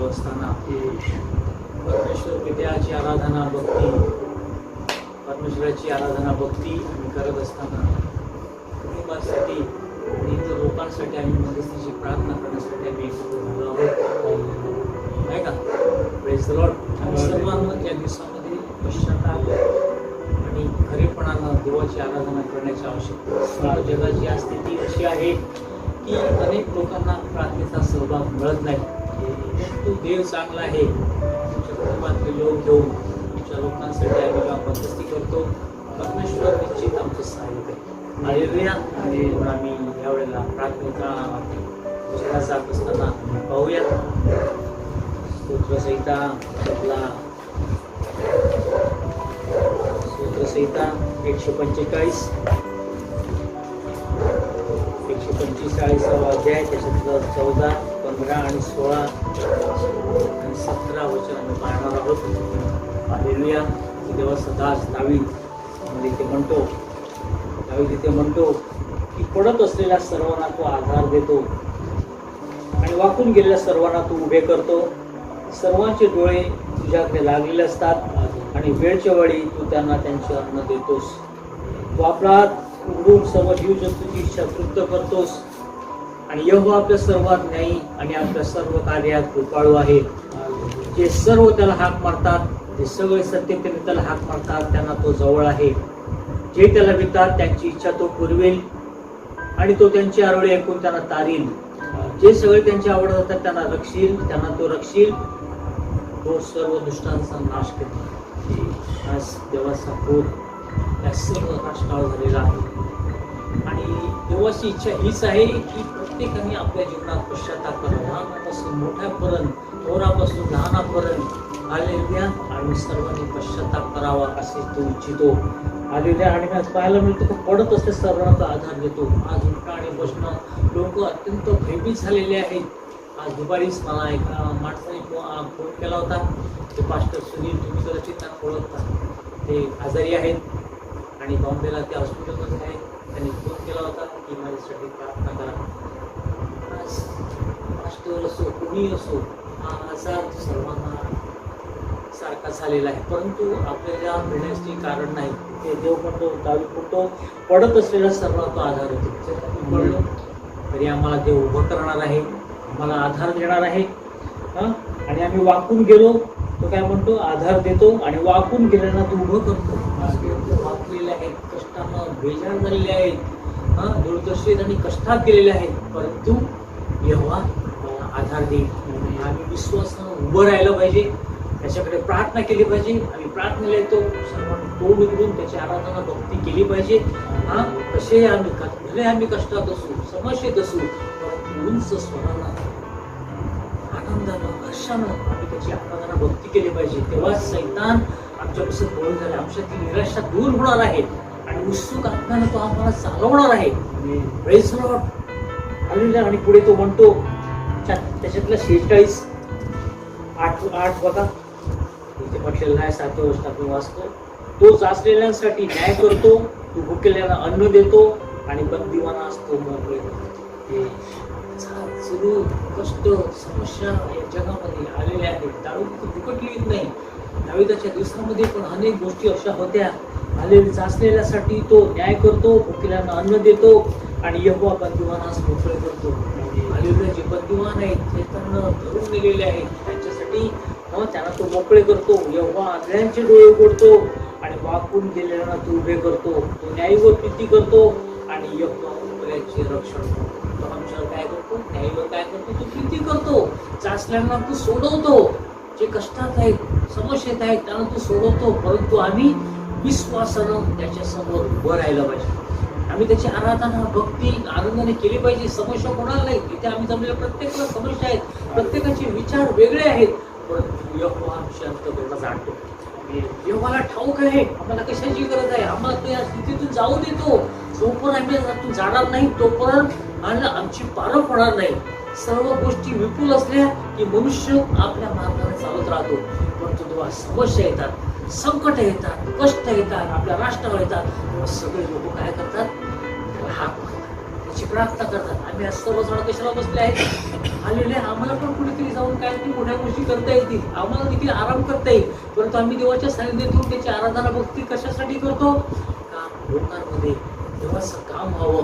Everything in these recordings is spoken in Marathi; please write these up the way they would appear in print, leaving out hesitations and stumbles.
असताना परमेश्वर पित्याची आराधना भक्ती, परमेश्वराची आराधना भक्ती आम्ही करत असताना कुटुंबासाठी आणि इतर लोकांसाठी आम्ही मदतीची प्रार्थना करण्यासाठी आम्ही एकत्र झालो आहोत, नाही का? Praise the Lord. आम्ही सर्वांना या दिवसामध्ये पश्चाताप आणि खरेपणानं देवाची आराधना करण्याची आवश्यकता. जगाची स्थिती अशी आहे की अनेक लोकांना प्रार्थनेचा सहभाग मिळत नाही. परंतु देव चांगला आहे. तुमच्या कुटुंबातले लोक घेऊन तुमच्या लोकांसाठी आम्ही जेव्हा मध्यस्थी करतो, परमेश्वर निश्चित आमचं सहाय्यक आहे. हालेलुया. आणि आम्ही यावेळेला प्रार्थनेचा विचारात जात असताना पाहूया स्तोत्रसंहिता आपला स्तोत्रसंहिता 145 अध्याय, त्याच्यातलं 14, 15 आणि 16 आणि 17 वचन आम्ही पाहणार आहोत. हालेलुया. देवा सदाच दावीद इथे म्हणतो की पडत असलेल्या सर्वांना तू आधार देतो आणि वाकून गेलेल्या सर्वांना तू उभे करतो. सर्वांचे डोळे तुझ्याकडे लागलेले असतात आणि वेळच्या वेळी तू त्यांना त्यांचे अन्न देतोस. तू आपला हात उघडून सर्व जीवजंतूची इच्छा तृप्त करतोस आणि यहोवा आपल्या सर्वात न्यायी आणि आपल्या सर्व कार्यात कृपाळू आहे. जे सर्व त्याला हाक मारतात, जे सगळे सत्यतेने त्याला हाक मारतात, त्यांना तो जवळ आहे. जे त्याला भितात त्यांची इच्छा तो पुरवेल आणि तो त्यांची आरोळी ऐकून त्यांना तारील. जे सगळे त्यांची आवड जातात त्यांना तो रक्षील. तो सर्व दुष्टांचा नाश करेल. आज देवाचा क्रोध या सर्व राष्ट्रावर झालेला आहे आणि देवाची इच्छा हीच आहे की प्रत्येकाने आपल्या जीवनात पश्चाताप करावा, लहानापासून मोठ्यापर्यंत, थोरापासून लहानापर्यंत. हालेलुया. आणि सर्वांनी पश्चाताप करावा असे तो इच्छितो. हालेलुया. आणि आज पाहायला मिळतो की पडत असते सर्वांना आधार देतो. आज उठणं आणि बसणं लोक अत्यंत भयभीत झालेले आहेत. आज दुपारीच मला एका माणसाने फोन केला होता. ते पास्टर सुनील, तुम्ही कदाचित त्यांना ओळखता, ते आजारी आहेत आणि बॉम्बेला ते हॉस्पिटलमध्ये आहेत. त्यांनी फोन केला होता की माझ्यासाठी प्रार्थना करा. आज पास्टर असो कोणी असो, हा आजार सर्वांना सारखा झालेला आहे, परंतु आपल्याला मिळण्याचे कारण नाही. ते देव म्हणतो, दावीद म्हणतो, पडत असलेल्या सर्वांना तो आधार होतो. जर आम्ही पडलो तरी आम्हाला देव उभं करणार आहे, आम्हाला आधार देणार आहे. आणि आम्ही वाकून गेलो तो काय म्हणतो, आधार देतो आणि वाकून गेल्यानं तो उभं करतो. वाकलेले आहेत, कष्टानं बेजार झालेले आहेत, दुर्दशेत आणि कष्टात गेलेले आहेत, परंतु यहोवा आधार देईल. आम्ही विश्वासानं उभं राहिलं पाहिजे, त्याच्याकडे प्रार्थना केली पाहिजे. आम्ही प्रार्थनेला येतो, सर्वांनी तोंड उघडून त्याची आराधना भक्ती केली पाहिजे. कसे आम्ही कष्टात असू, समस्येत असू, परंतु उंच स्वराला आनंदानं, हर्षानं आम्ही त्याची आराधना भक्ती केली पाहिजे. तेव्हा सैतान आमच्यापासून पळून जाईल, आमच्यातील निराशा दूर होणार आहे आणि उत्सुक आत्म्यानं तो आम्हाला चालवणार आहे. Praise the Lord. हालेलुया. आणि पुढे तो म्हणतो त्याच्यातलं 46 8 बघा, इथे म्हटलेलं आहे 7व्या वर्षात आपण वाचतो. तो चाचलेल्यांसाठी न्याय करतो, तो भुकेल्यांना अन्न देतो आणि बंदिवानास तो मोकळे करतो. सुरू कष्ट समस्या या जगामध्ये आलेल्या आहेत, दारू फुकटली नाही. दाविदाच्या दिवसामध्ये पण अनेक गोष्टी अशा होत्या. आलेल्या चाचलेल्यासाठी तो न्याय करतो, भुकेल्यांना अन्न देतो आणि यहोवा बंदिवानास मोकळे करतो. हालेलुया. जे बंदिवान आहेत, ते त्यांना धरून गेलेले आहेत, त्यांच्यासाठी त्यांना तो मोकळे करतो. यहोवा आंधळ्यांचे डोळे उघडतो आणि वाकून गेलेल्यांना तो उभे करतो. तो न्यायीवर प्रीती करतो आणि यहोवा उपऱ्याचे रक्षण करतो. तो आमच्यावर काय करतो, न्यायीवर काय करतो, तो प्रीती करतो. चाचल्यांना तो सोडवतो. जे कष्टात आहेत, समस्येत आहेत, त्यांना तो सोडवतो. परंतु आम्ही विश्वासानं त्याच्यासमोर उभं राहिलं पाहिजे. आम्ही त्याची आराधना भक्ती आनंदाने केली पाहिजे. समस्या कोणाला नाही, इथे आम्ही जमलेल्या प्रत्येकाला समस्या आहेत, प्रत्येकाचे विचार वेगळे आहेत, परंतु यहोवा आमच्या अंतःकरणात जाणतो. यहोवाला ठाऊक आहे आम्हाला कशाची गरज आहे. आम्हाला तो या स्थितीतून जाऊ देतो. जोपर्यंत आम्ही यातून जाणार नाही तोपर्यंत आमची पारख होणार नाही. सर्व गोष्टी विपुल असल्या की मनुष्य आपल्या मार्गाने चालत राहतो, परंतु जेव्हा समस्या येतात, संकट येतात, कष्ट येतात, आपल्या राष्ट्रावर येतात, तेव्हा सगळे लोक काय करतात, त्याला हाक मारतात. चिपळाकता करतात. आम्ही आज सर्वजण कशाला बसले आहेत? आलेले आम्हाला पण कुठेतरी जाऊन काय ती मोठ्या गोष्टी करता येतील, आम्हाला देखील आराम करता येईल, परंतु आम्ही देवाच्या सानिध्यात येऊन त्याची आराधना भक्ती कशासाठी करतो? काम लोकांमध्ये देवाचं काम व्हावं,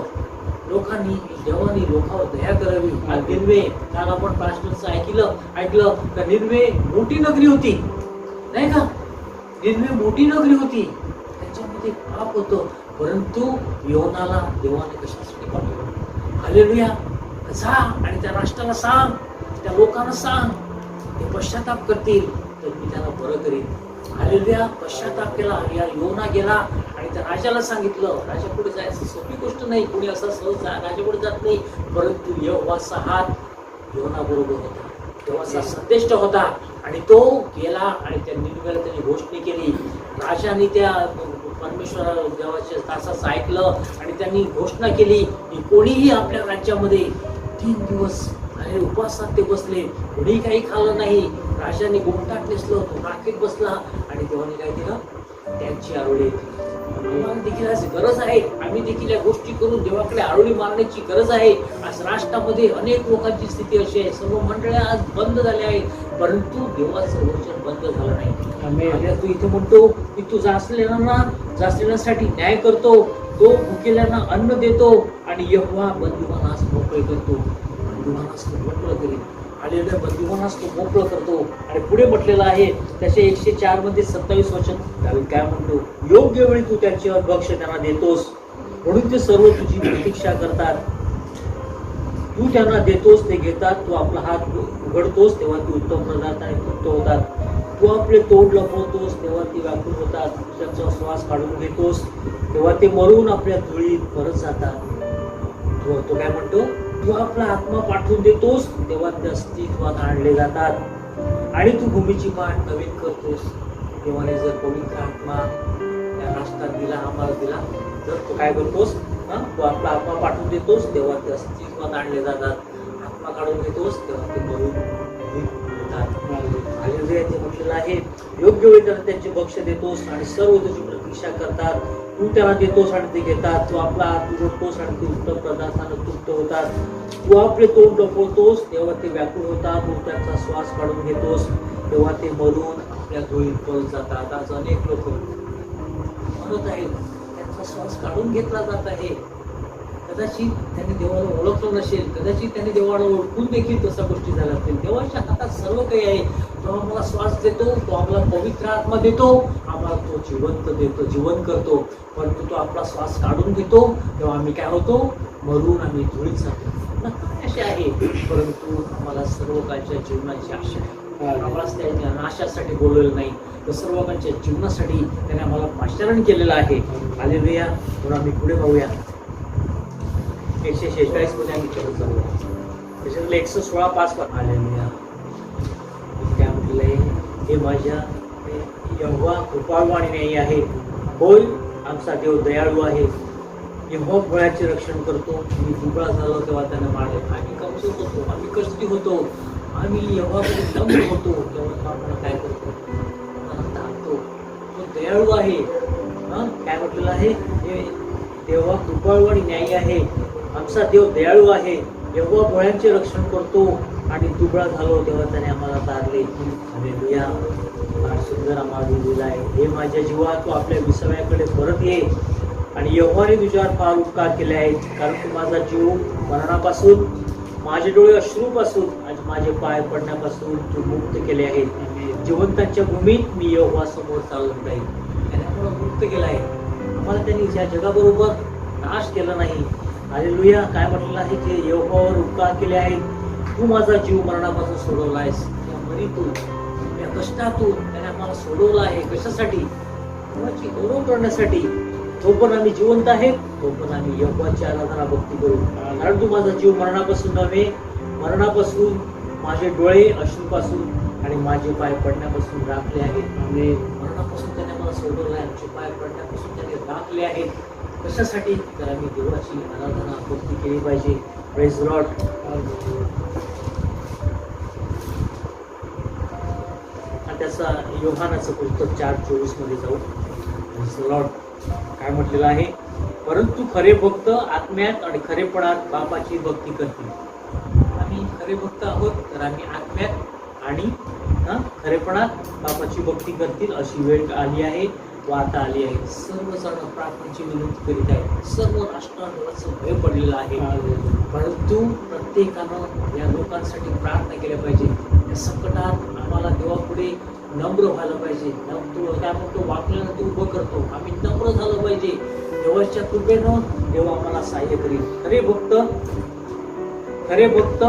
देवानी लोकांवर दया करावी. निनवे, काल आपण पास्टरचं ऐकलं का निनवे मोठी नगरी होती, नाही का? निनवे मोठी नगरी होती, त्याच्यामध्ये पाप होतं, परंतु योनाला देवाने कशासाठी पाठवलं? हालेलुया. जा आणि त्या राष्ट्राला सांग, त्या लोकांना सांग, ते पश्चाताप करतील तर मी त्यांना बरं करीन. हालेलुया. पश्चाताप केला, या योना गेला आणि त्या राजाला सांगितलं. राजा पुढे जायचं सोपी गोष्ट नाही, कोणी असा सहज राजापुढे जात नाही, परंतु यहोवाचा हात योना बरोबर होता, देवाचा संदेश होता आणि तो गेला आणि त्या निनवेला त्यांनी घोषणा केली. राजाने त्या परमेश्वर देवाच्या तासाचं ऐकलं आणि त्यांनी घोषणा केली की कोणीही आपल्या राज्यामध्ये 3 दिवस आणि उपवासात ते बसले, कोणी काही खाल्लं नाही. राजाने गोमटाट नेसलं, तो राखेत बसला आणि देवाने काय केलं? त्यांची आरोळी येते. आम्हाला देखील आज गरज आहे, आम्ही देखील या गोष्टी करून देवाकडे आरोळी मारण्याची गरज आहे. आज राष्ट्रामध्ये अनेक लोकांची स्थिती अशी आहे, सर्व मंडळ्या आज बंद झाल्या आहेत, परंतु देवाचं वचन बंद झालं नाही. तू इथे म्हणतो की तू जाचलेल्यांसाठी न्याय करतो, तो भुकेल्यांना अन्न देतो आणि यहोवा बंदिवानास मोकळे करतो. बंदिवानास तो मोकळं करीन. आलेल्या बंदिवानास तो मोकळं करतो. आणि पुढे म्हटलेलं आहे त्याचे 104 मध्ये 27 वचन दावीद काय म्हणतो? योग्य वेळी तू त्यांच्यावर भक्ष त्यांना देतोस, म्हणून ते सर्व तुझी प्रतीक्षा करतात. तू त्यांना देतोस, ते घेतात. तू आपला हात उघडतोस तेव्हा ती उत्तम पदार्थ आणि तृप्त होतात. तू आपले तोंड लपवतोस तेव्हा ती व्याकुळ होतात. त्यांचा श्वास काढून घेतोस तेव्हा ते मरून आपल्या धुळीत परत जातात. तो काय म्हणतो? तू आपला आत्मा पाठवून देतोस तेव्हा ते अस्तित्वात आणले जातात आणि तू भूमीची मान नवीन करतोस. देवाने जर पवित्र आत्मा त्या राष्ट्रात दिला, आम्हाला दिला, तर तू काय करतोस? तू आपला आत्मा पाठवून देतोस तेव्हा ते अस्तित्वात आणले जातात. आत्मा काढून घेतोस तेव्हा ते मरून ते म्हटलेलं आहे योग्य वेळी त्यांना त्यांचे भक्ष देतोस आणि सर्व तुझी प्रतीक्षा करतात. तू त्यांना देतोस आणि ते घेतात. तू आपला हात उघडतोस आणि ते उत्तम पदार्थानं तृप्त होतात. तू आपले तोंड लपवतोस तेव्हा ते व्याकुळ होतात. तू त्यांचा श्वास काढून घेतोस तेव्हा ते मरून आपल्या धुळीत पळत जातात. आज अनेक लोक म्हणत आहेत त्यांचा श्वास काढून घेतला जात आहे. कदाचित त्यांनी देवाला ओळखलं नसेल, कदाचित त्यांनी देवाला ओळखून देखील तशा गोष्टी झाल्या असतील. देवाच्या हातात सर्व काही आहे. तो आम्हाला श्वास देतो, तो आम्हाला पवित्र आत्मा देतो, आम्हाला तो जिवंत देतो, जीवन करतो. परंतु तो आपला श्वास काढून घेतो तेव्हा आम्ही काय होतो? मरून आम्ही धुळीत जातो. असे आहे, परंतु आम्हाला सर्व काळच्या जीवनाची आशा आहे. आम्हाला त्या नाशासाठी बोलवलेलं नाही, तर सर्व काळच्या जीवनासाठी त्याने आम्हाला पाचारण केलेलं आहे. हालेलुया. म्हणून आम्ही पुढे पाहूया. 146 मध्ये आम्ही चलत जाऊया. त्याच्यातलं 116:5 हालेलुया. काय म्हटलेलं आहे? हे माझ्या यहोवा कृपाळू आणि न्यायी आहे. होय, आमचा देव दयाळू आहे. यहोवा भोळ्याचे रक्षण करतो. मी दुबळा झालो तेव्हा त्याने मारले. आम्ही कमजोर होतो, आम्ही कष्टी होतो, आम्ही यहोवाकडे लंब होतो, तेव्हा तो आपण काय करतो? टाकतो. तो दयाळू आहे. काय म्हटलेलं आहे? हे देवा कृपाळू आणि न्यायी आहे. आमचा देव दयाळू आहे. यहोवा भोळ्यांचे रक्षण करतो आणि दुबळा झालो तेव्हा त्याने आम्हाला तारले. हालेलुया. फार सुंदर आम्हाला दिलेला आहे. हे माझ्या जीवा, तू आपल्या विसाव्याकडे परत ये आणि यहोवाने तुझ्यावर फार उपकार केले आहेत, कारण तू माझा जीव मरणापासून, माझे डोळे अश्रूपासून आणि माझे पाय पडण्यापासून तू मुक्त केले आहेत. जिवंतांच्या भूमीत मी यहोवा समोर चालत जाईल. त्याने आम्हाला मुक्त केलं आहे. आम्हाला त्यांनी या जगाबरोबर नाश केला नाही. हालेलुया. काय म्हटलेलं आहे की यहोवावर उपकार केले आहेत. तू माझा जीव मरणापासून सोडवला आहेस. या मरीतून, या कष्टातून त्याने आम्हाला सोडवलं आहे. कशासाठी? देवाची गौरव करण्यासाठी. तो पण आम्ही जिवंत आहे, तो पण आम्ही यहोवाची आराधना भक्ती करू. कारण तू माझा जीव मरणापासून नव्हे, मरणापासून, माझे डोळे अश्रूपासून आणि माझे पाय पडण्यापासून राखले आहेत. मरणापासून त्याने मला सोडवलं आहे. आमचे पाय पडण्यापासून त्याने राखले आहेत. कशासाठी? तर आम्ही देवाची आराधना भक्ती केली पाहिजे. Praise Lord. आणि त्याचा योहानाचं पुस्तक 4:24 मध्ये जाऊ. Praise Lord. काय म्हटलेलं आहे? परंतु खरे भक्त आत्म्यात आणि खरेपणात बापाची भक्ती करतील. आम्ही खरे भक्त आहोत तर आम्ही आत्म्यात आणि खरेपणात बापाची भक्ती करतील अशी वेळ आली आहे व आता आली आहे. सर्वजण प्रार्थनेची विनंती करीत आहेत. सर्व राष्ट्रांचं भय पडलेलं आहे, परंतु प्रत्येकानं या लोकांसाठी प्रार्थना केल्या पाहिजे. या संकटात आम्हाला देवापुढे नम्र व्हायला पाहिजे. तू काय म्हणतो, वाकल्यानं तू उभं करतो. आम्ही नम्र झालं पाहिजे. देवाच्या कृपेनं देव आम्हाला सहाय्य करील. खरे भक्त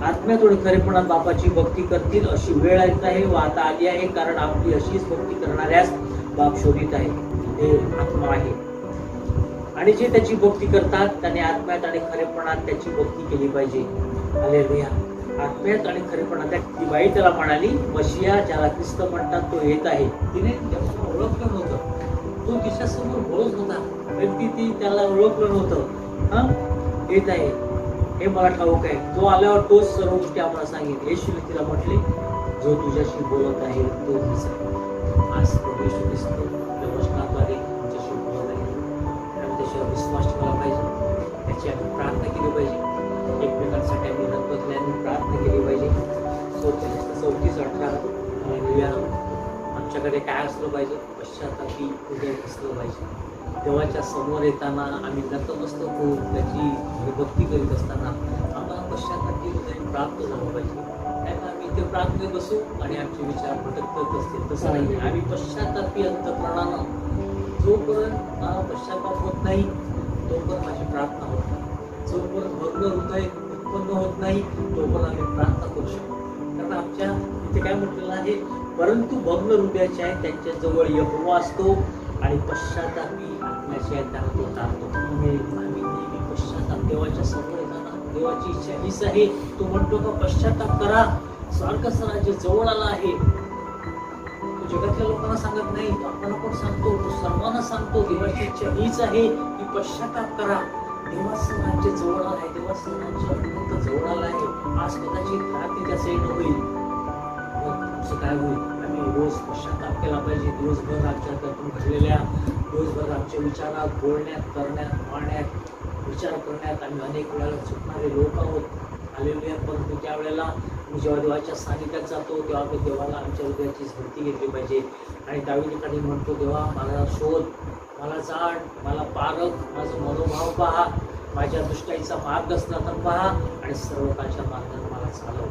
आत्म्यात आणि खरेपणात बापाची भक्ती करतील अशी वेळ येत आहे व आता आली आहे. कारण आपली अशीच भक्ती करणाऱ्यास बाप शोधित आहे. ते आत्मा आहे आणि जे त्याची भक्ती करतात त्याने आत्म्यात आणि खरेपणात त्याची भक्ती केली पाहिजे. हालेलुया. आत्म्यात आणि खरेपणात ती बाई त्याला म्हणाली, मशिया ज्याला ख्रिस्त म्हणतात तो येत आहे. तिने त्याला ओळखलं नव्हतं. तो तिच्यासमोर बोलत होता, व्यक्ती ती त्याला ओळखलं नव्हतं. येत आहे हे मला ठाऊक आहे. तो आल्यावर तोच सर्व गोष्टी आम्हाला सांगेल. येशूने तिला म्हटले, जो तुझ्याशी बोलत आहे तो मीच आहे. आज प्रभू येशू ख्रिस्त आपल्या वचनाद्वारे तुमच्याशी बोलत आहे. आम्ही त्याच्यावर विश्वास ठेवला पाहिजे. त्याची आम्ही प्रार्थना केली पाहिजे. एकमेकांसाठी आम्ही रत्नत्याने प्रार्थना केली पाहिजे. 34:18 आमच्याकडे काय असलं पाहिजे? पश्चातापी हृदय असलं पाहिजे. देवाच्या समोर येताना आम्ही नतमस्तक होऊन त्याची भक्ती करीत असताना आम्हाला पश्चातापी हृदय प्राप्त झालं पाहिजे. त्यामुळे आम्ही इथे प्रार्थनेत बसू आणि आमचे विचार भटकत असतील तसं नाही. आम्ही पश्चातापी अंतःकरणानं जोपर्यंत पश्चाताप होत नाही तोपर्यंत माझी प्रार्थना होत नाही. जोपर्यंत भग्न हृदय उत्पन्न होत नाही तोपर्यंत आम्ही प्रार्थना करू शकतो. कारण आमच्या इथे काय म्हटलेलं आहे, परंतु भग्न हृदयाचे आहे त्यांच्या जवळ यहोवा असतो आणि पश्चातापी आत्म्याचे आहे त्यांना तो तारतो. आम्ही नेहमी पश्चाताप देवाच्या समोर येताना देवाची इच्छा हीच आहे. तो म्हणतो का पश्चाताप करा, स्वर्गाचं राज्य जवळ आला आहे. तो जगातल्या लोकांना सांगत नाही, तो आपल्याला पण सांगतो, तो सर्वांना सांगतो. देवाची इच्छा हीच आहे की पश्चाताप करा. देवाचं राज्य जवळ आलं आहे. देवाचं राज्य अत्यंत जवळ आलं आहे. आज कदाचित रात्री त्याचं येणं होईल. तुमचं काय होईल? आम्ही रोज पश्चाताप केला पाहिजे. दिवसभर आमच्यातून घडलेल्या दिवसभर आमच्या विचारात, बोलण्यात, करण्यात, वागण्यात, विचार करण्यात आम्ही अनेक वेळेला चुकणारे लोक आहोत. हालेलुया. परंतु त्यावेळेला मी जेव्हा देवाच्या सानिध्यात जातो तेव्हा मी देवाला आमच्या हृदयाची झडती घेतली पाहिजे. आणि दावीदेकडे म्हणतो, देवा मला शोध, मला जाण, मला पारख, माझं मनोभाव पहा, माझ्या दुष्टाईचा मार्ग असला तर पहा आणि सर्वकाच्या मार्गाने मला चालव.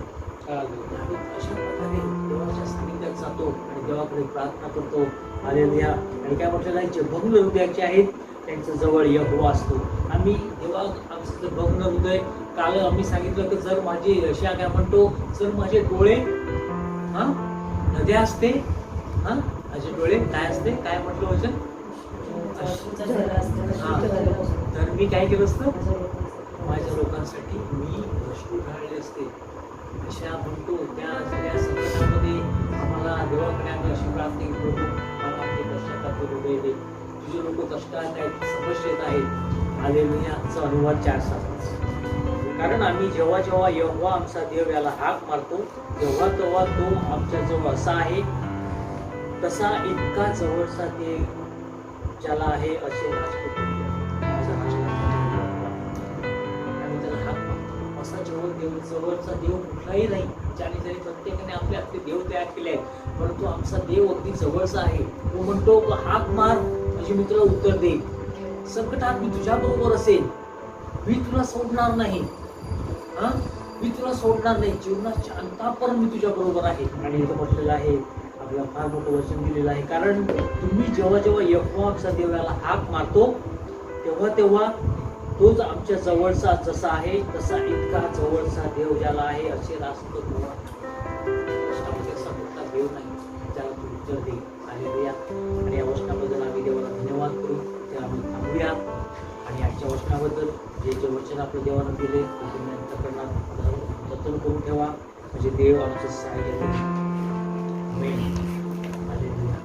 आम्ही अशा प्रकारे देवाच्या सानिध्यात जातो आणि देवाकडे प्रार्थना करतो. हालेलुया. आणि काय म्हटलेलं आहे, जे भग्न हृदयाचे आहेत त्यांच्या जवळ यहोवा असतो. आम्ही देवा आमचं जर भग्न हृदय, काल आम्ही सांगितलं की जर माझे अशा काय म्हणतो, जर माझे डोळे नद्या असते, माझे डोळे काय असते, काय म्हटलं वचन, तर मी काय केलं असतं, माझ्या लोकांसाठी मी अश्रू ढाळले असते. अशा म्हणतो त्या सगळ्या संकटामध्ये आम्हाला देवाकडे आम्ही अशी प्रार्थना करतो, मला आपले पश्चाताप हृदय दे. तुझे लोक कष्टात आहेत, समस्येत आहेत. हालेलुयाचा अनुवाद 4:7. कारण आम्ही जेव्हा जेव्हा यहोवा आमचा देव याला हाक मारतो तेव्हा तेव्हा तो आमच्या जवळ असा आहे, तसा इतका जवळचा देव ज्याला आहे असे आम्ही त्याला हाक मारतो. असा जवळचा देव कुठलाही नाही. ज्याने जरी प्रत्येकाने आपले आपले देव तयार केले आहेत, परंतु आमचा देव अगदी जवळचा आहे. तो म्हणतो हाक मार म्हणजे मी तुला उत्तर देईन. संकटात मी तुझ्या बरोबर असेल, मी तुला सोडणार नाही. मी तुला सोडणार नाही. जीवनाच्या अंतापर्यंत मी तुझ्या बरोबर आहे. आणि इथं म्हटलेलं आहे, आपल्याला फार मोठं वचन दिलेलं आहे. कारण तुम्ही जेव्हा जेव्हा यहोवा आमचा देव याला हाक मारतो तेव्हा तेव्हा तोच आमच्या जवळचा जसा आहे तसा इतका जवळचा देव ज्याला आहे असे रास्त असा मोठा देव नाही ज्याला तू उत्तर दे. हालेलुया. आणि या वचनाबद्दल आम्ही देवाला धन्यवाद करू. ते आम्ही थांबूया आणि आजच्या वचनाबद्दल जे वचन आपल्या देवानं दिले ते तुम्ही अंतःकरणात जतन करून ठेवा, म्हणजे देव आमचं सहाय्य करेल. आमेन. हालेलुया.